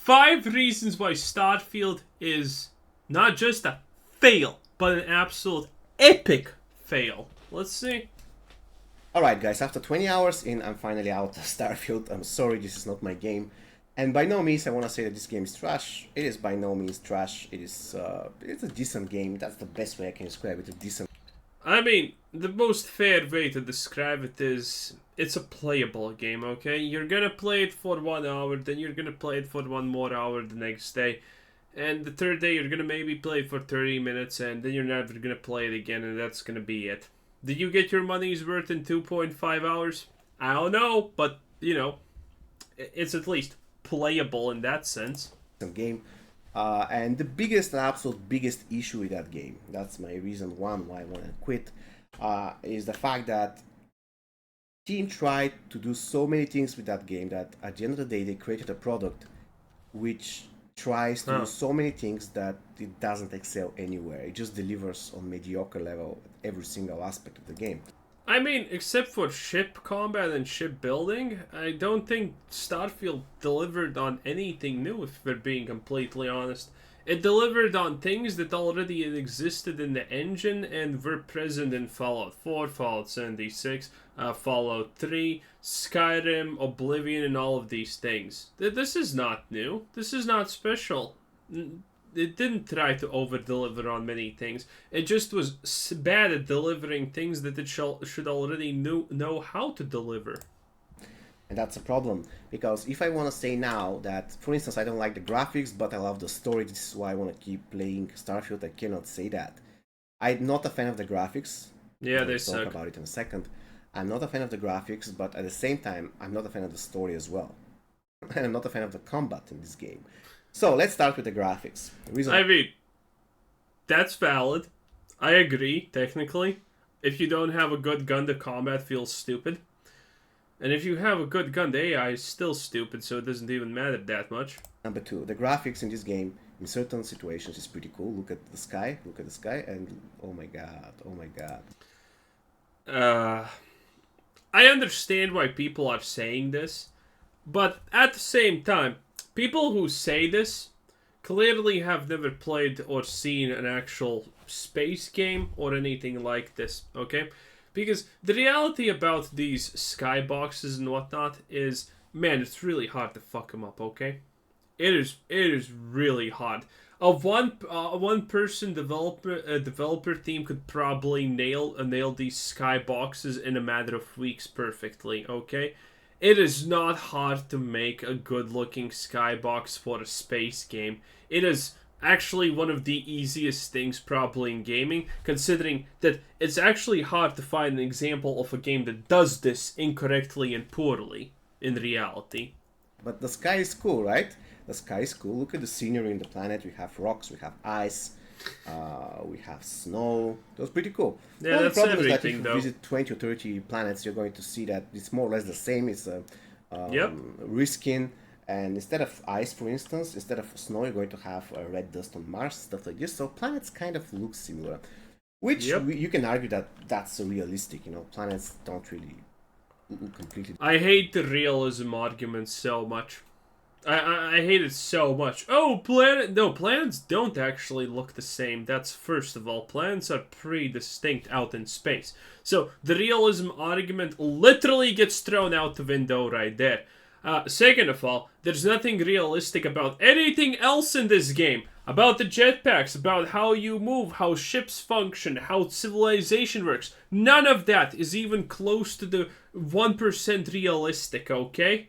5 reasons why Starfield is not just a fail, but an absolute epic fail. Let's see. Alright guys, after 20 hours in, I'm finally out of Starfield. I'm sorry, this is not my game. And by no means I want to say that this game is trash. It is by no means trash. It's a decent game. That's the best way I can describe it, a decent. I mean, the most fair way to describe it is it's a playable game, okay? You're gonna play it for 1 hour, then you're gonna play it for 1 more hour the next day. And the third day you're gonna maybe play for 30 minutes and then you're never gonna play it again and that's gonna be it. Did you get your money's worth in 2.5 hours? I don't know, but, you know, it's at least playable in that sense. Game. And the biggest and absolute biggest issue with that game, that's my reason one why I want to quit, is the fact that team tried to do so many things with that game that at the end of the day they created a product which tries to do so many things that it doesn't excel anywhere. It just delivers on mediocre level every single aspect of the game. I mean, except for ship combat and ship building, I don't think Starfield delivered on anything new, if we're being completely honest. It delivered on things that already existed in the engine and were present in Fallout 4, Fallout 76, Fallout 3, Skyrim, Oblivion, and all of these things. This is not new. This is not special. It didn't try to over-deliver on many things. It just was bad at delivering things that it should already know how to deliver. And that's a problem, because if I want to say now that, for instance, I don't like the graphics, but I love the story, this is why I want to keep playing Starfield, I cannot say that. I'm not a fan of the graphics. Yeah, they suck. I'll talk about it in a second. I'm not a fan of the graphics, but at the same time, I'm not a fan of the story as well. And I'm not a fan of the combat in this game. So, let's start with the graphics. I mean, that's valid. I agree, technically. If you don't have a good gun, the combat feels stupid. And if you have a good gun, the AI is still stupid, so it doesn't even matter that much. Number 2, the graphics in this game, in certain situations, is pretty cool. Look at the sky, and oh my god, oh my god. I understand why people are saying this, but at the same time, people who say this clearly have never played or seen an actual space game or anything like this, okay? Because the reality about these skyboxes and whatnot is, man, it's really hard to fuck them up, okay? It is really hard. A one person developer team could probably nail these skyboxes in a matter of weeks perfectly, okay? It is not hard to make a good-looking skybox for a space game. It is actually one of the easiest things probably in gaming, considering that it's actually hard to find an example of a game that does this incorrectly and poorly in reality. But the sky is cool, right? The sky is cool. Look at the scenery in the planet. We have rocks, we have ice, we have snow. That's pretty cool. Yeah, that's the problem everything, is that if you though. visit 20 or 30 planets, you're going to see that it's more or less the same. It's Yep. reskin. And instead of ice, for instance, instead of snow, you're going to have red dust on Mars, stuff like this. So planets kind of look similar, which you can argue that that's realistic. You know, planets don't really look completely. I hate the realism argument so much. I hate it so much. Oh, planets don't actually look the same. That's first of all. Planets are pretty distinct out in space. So the realism argument literally gets thrown out the window right there. Second of all, there's nothing realistic about anything else in this game. About the jetpacks, about how you move, how ships function, how civilization works. None of that is even close to the 1% realistic, okay?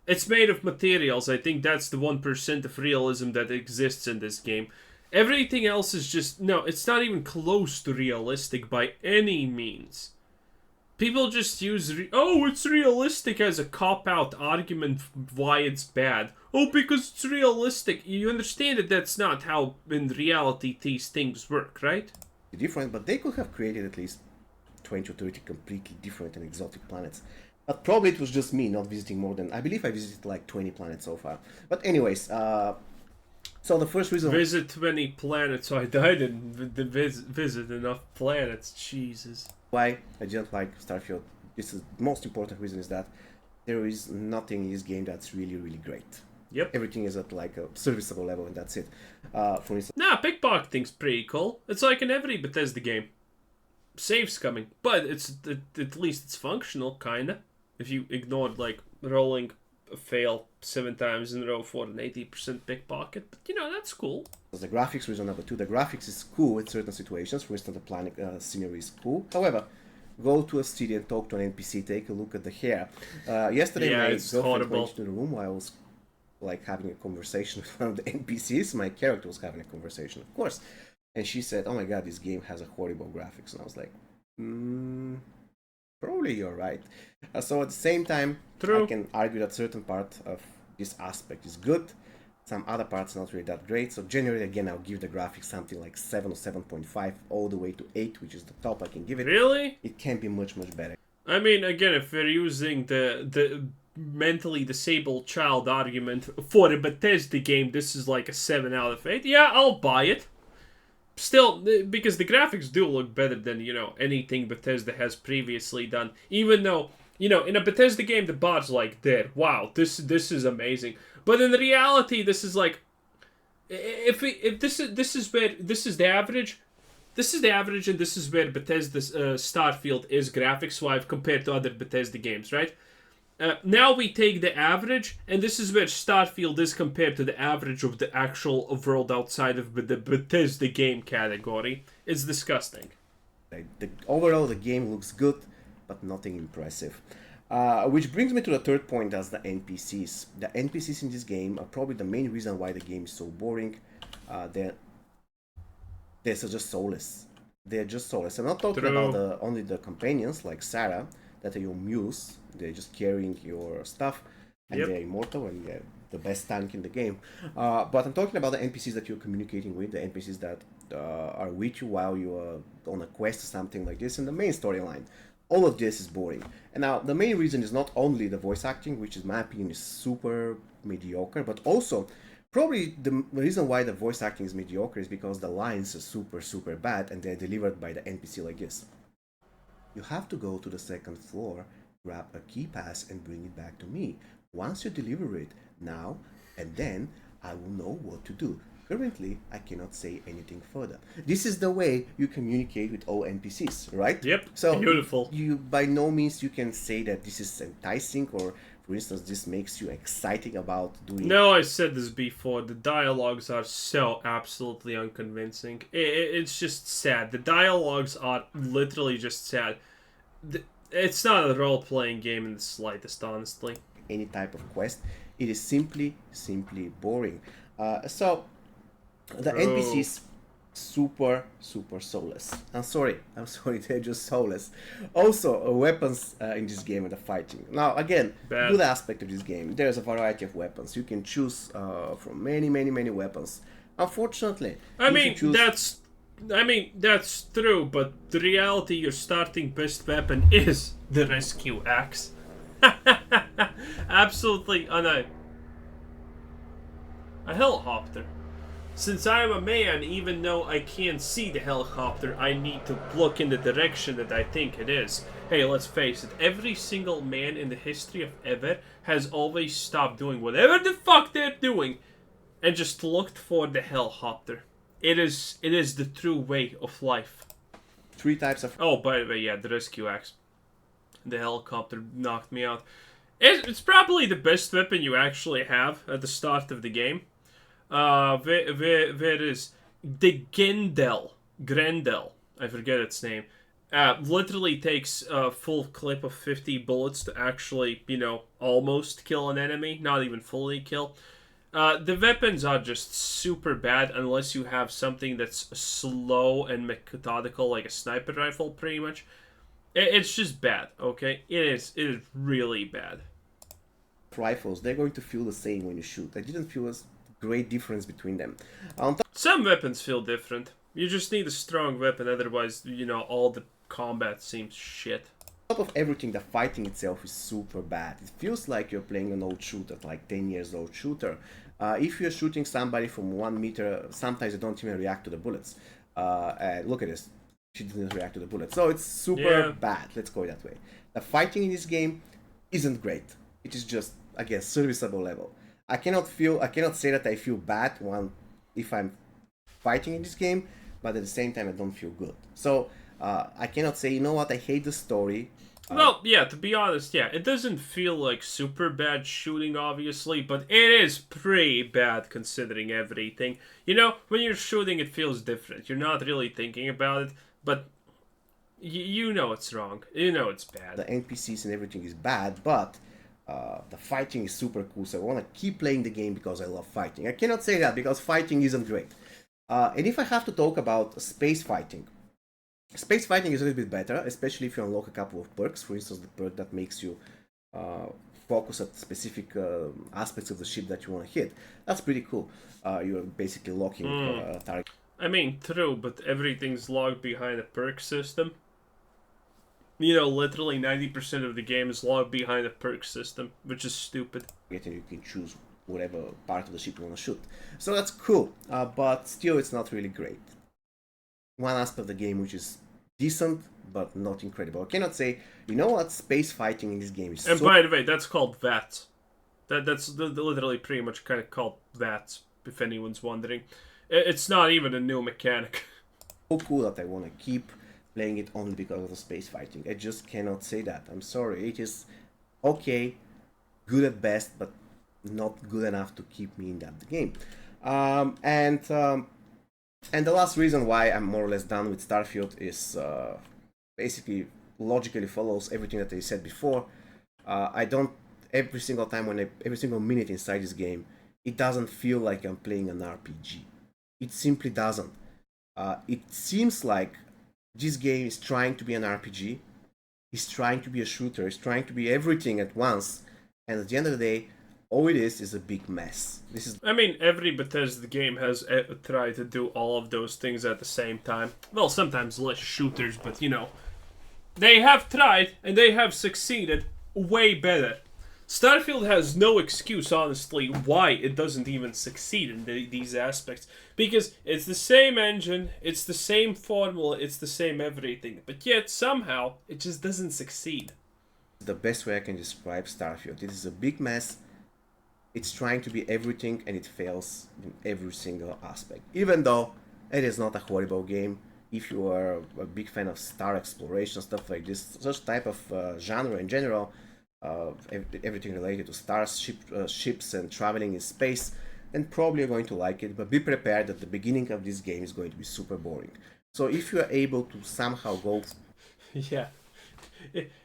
It's made of materials. I think that's the 1% of realism that exists in this game. Everything else is just... No, it's not even close to realistic by any means. People just use... oh, it's realistic as a cop-out argument why it's bad. Oh, because it's realistic. You understand that that's not how, in reality, these things work, right? Different, but they could have created at least 20 or 30 completely different and exotic planets. But probably it was just me not visiting more than... I believe I visited like 20 planets so far. But anyways, so the first reason... Visit 20 planets, so I didn't visit enough planets, Jesus. Why I didn't like Starfield, this is the most important reason, is that there is nothing in this game that's really, really great. Yep. Everything is at like a serviceable level, and that's it. For instance, Nah, pickpocketing's pretty cool. It's like in every Bethesda game. Save's coming, but at least it's functional, kinda. If you ignored like rolling a fail 7 times in a row for an 80% pickpocket, but that's cool. the graphics reason number 2. The graphics is cool in certain situations. For instance, the planet scenery is cool. However, go to a city and talk to an NPC. Take a look at the hair. Yesterday, my girlfriend went into the room while I was like having a conversation with one of the NPCs. My character was having a conversation, of course, and she said, "Oh my god, this game has a horrible graphics," and I was like, probably you're right. So at the same time, True. I can argue that certain part of this aspect is good, some other parts not really that great. So generally, again, I'll give the graphics something like 7 or 7.5, all the way to 8, which is the top I can give it. Really? It can be much better. I mean, again, if we're using the mentally disabled child argument for a Bethesda game, this is like a 7 out of 8. Yeah, I'll buy it. Still, because the graphics do look better than, anything Bethesda has previously done. Even though, in a Bethesda game, the bot's like, there, wow, this is amazing. But in reality, this is like, if this is where, this is the average, and this is where Bethesda's Starfield is graphics-wise compared to other Bethesda games, right? Now we take the average, and this is where Starfield is compared to the average of the actual world outside of the Bethesda game category. It's disgusting. Overall, the game looks good, but nothing impressive. Which brings me to the third point, as the NPCs. The NPCs in this game are probably the main reason why the game is so boring. They're just soulless. They're just soulless. I'm not talking about only the companions like Sarah, that are your muse. They're just carrying your stuff, and they're immortal, and they're the best tank in the game. But I'm talking about the NPCs that you're communicating with, the NPCs that are with you while you are on a quest or something like this in the main storyline. All of this is boring. And now, the main reason is not only the voice acting, which in my opinion is super mediocre, but also probably the reason why the voice acting is mediocre is because the lines are super bad, and they're delivered by the NPC like this. You have to go to the second floor, grab a key pass, and bring it back to me. Once you deliver it, now and then, I will know what to do. Currently, I cannot say anything further. This is the way you communicate with all NPCs, right? Yep. So beautiful. You by no means you can say that this is enticing, or for instance, this makes you exciting about doing. No, I said this before. The dialogues are so absolutely unconvincing. It's just sad. The dialogues are literally just sad. It's not a role-playing game in the slightest, honestly. Any type of quest, it is simply boring. So the NPCs super soulless. I'm sorry, they're just soulless. Also, weapons in this game are the fighting. Now again, good aspect of this game, there's a variety of weapons. You can choose from many weapons. Unfortunately, that's true, but the reality, your starting best weapon is the rescue axe. Absolutely, a helicopter. Since I am a man, even though I can't see the helicopter, I need to look in the direction that I think it is. Hey, let's face it, every single man in the history of ever has always stopped doing whatever the fuck they're doing and just looked for the helicopter. It is the true way of life. 3 types of... Oh, by the way, yeah, the rescue axe. The helicopter knocked me out. It's probably the best weapon you actually have at the start of the game. Where is the Grendel, I forget its name. Literally takes a full clip of 50 bullets to actually, almost kill an enemy, not even fully kill. The weapons are just super bad unless you have something that's slow and methodical, like a sniper rifle, pretty much. It's just bad, okay? It is really bad. Rifles, they're going to feel the same when you shoot. I didn't feel a great difference between them. Some weapons feel different. You just need a strong weapon, otherwise, all the combat seems shit. On top of everything, the fighting itself is super bad. It feels like you're playing an old shooter, like 10 years old shooter. If you're shooting somebody from 1 meter, sometimes they don't even react to the bullets. And look at this. She didn't react to the bullets. So it's super bad, let's go that way. The fighting in this game isn't great. It is just, again, serviceable level. I cannot say that I feel bad if I'm fighting in this game, but at the same time I don't feel good. So I cannot say, you know what, I hate the story. Well, yeah, to be honest, yeah, it doesn't feel like super bad shooting, obviously, but it is pretty bad considering everything. You know, when you're shooting, it feels different. You're not really thinking about it, but you know it's wrong. You know it's bad. The NPCs and everything is bad, but the fighting is super cool. So I want to keep playing the game because I love fighting. I cannot say that because fighting isn't great. And if I have to talk about space fighting is a little bit better, especially if you unlock a couple of perks. For instance, the perk that makes you focus at specific aspects of the ship that you want to hit. That's pretty cool. You're basically locking a target. I mean, true, but everything's logged behind a perk system. You know, literally 90% of the game is logged behind a perk system, which is stupid. And you can choose whatever part of the ship you want to shoot. So that's cool, but still it's not really great. One aspect of the game which is decent, but not incredible. I cannot say, you know what, space fighting in this game is And by the way, that's called VATS. That's literally pretty much kind of called VATS, if anyone's wondering. It's not even a new mechanic. So cool that I want to keep playing it only because of the space fighting. I just cannot say that. I'm sorry. It is okay, good at best, but not good enough to keep me in that game. And the last reason why I'm more or less done with Starfield is basically logically follows everything that I said before. I don't every single time every single minute inside this game, it doesn't feel like I'm playing an RPG. It simply doesn't. It seems like this game is trying to be an RPG, it's trying to be a shooter, it's trying to be everything at once, and at the end of the day, all it is a big mess. I mean, every Bethesda game has tried to do all of those things at the same time. Well, sometimes less shooters, but you know, they have tried and they have succeeded way better. Starfield has no excuse, honestly, why it doesn't even succeed in these aspects. Because it's the same engine, it's the same formula, it's the same everything. But yet, somehow, it just doesn't succeed. The best way I can describe Starfield. It is a big mess. It's trying to be everything and it fails in every single aspect. Even though it is not a horrible game, if you are a big fan of star exploration, stuff like this, such type of genre in general, everything related to stars, ships and traveling in space, then probably you're going to like it, but be prepared that the beginning of this game is going to be super boring. So if you are able to somehow go... Yeah.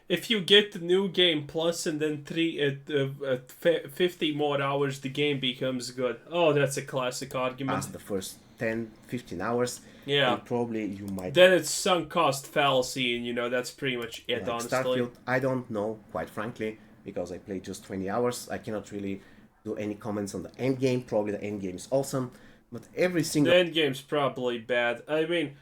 If you get the new game plus and then 50 more hours, the game becomes good. Oh, that's a classic argument. Past the first 10-15 hours, yeah, and probably you might... Then it's sunk cost fallacy, and you know, that's pretty much it, like honestly. Starfield, I don't know, quite frankly, because I played just 20 hours. I cannot really do any comments on the end game. Probably the end game is awesome, but every single... The end game's probably bad. I mean,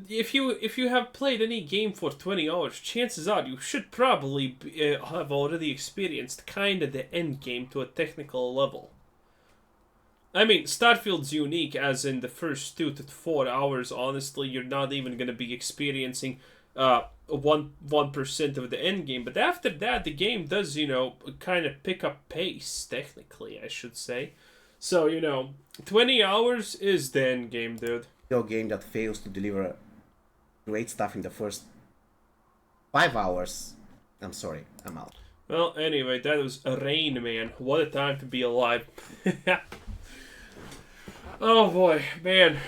if you have played any game for 20 hours, chances are you should probably have already experienced kind of the end game to a technical level. I mean, Starfield's unique, as in the first 2 to 4 hours, honestly, you're not even going to be experiencing 1% of the end game. But after that, the game does, you know, kind of pick up pace, technically, I should say. So, you know, 20 hours is the end game, dude. A game that fails to deliver great stuff in the first 5 hours, I'm sorry, I'm out. Well, anyway, that was Rain Man. What a time to be alive. Oh boy, man.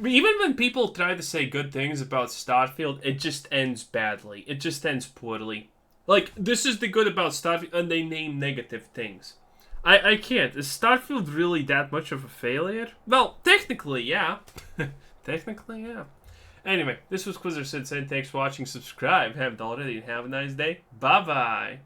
Even when people try to say good things about Starfield, it just ends badly. It just ends poorly. Like, this is the good about Starfield, and they name negative things. I can't. Is Starfield really that much of a failure? Well, technically, yeah. Technically, yeah. Anyway, this was Quizzer Sid saying thanks for watching. Subscribe, haven't already, and have a nice day. Bye-bye.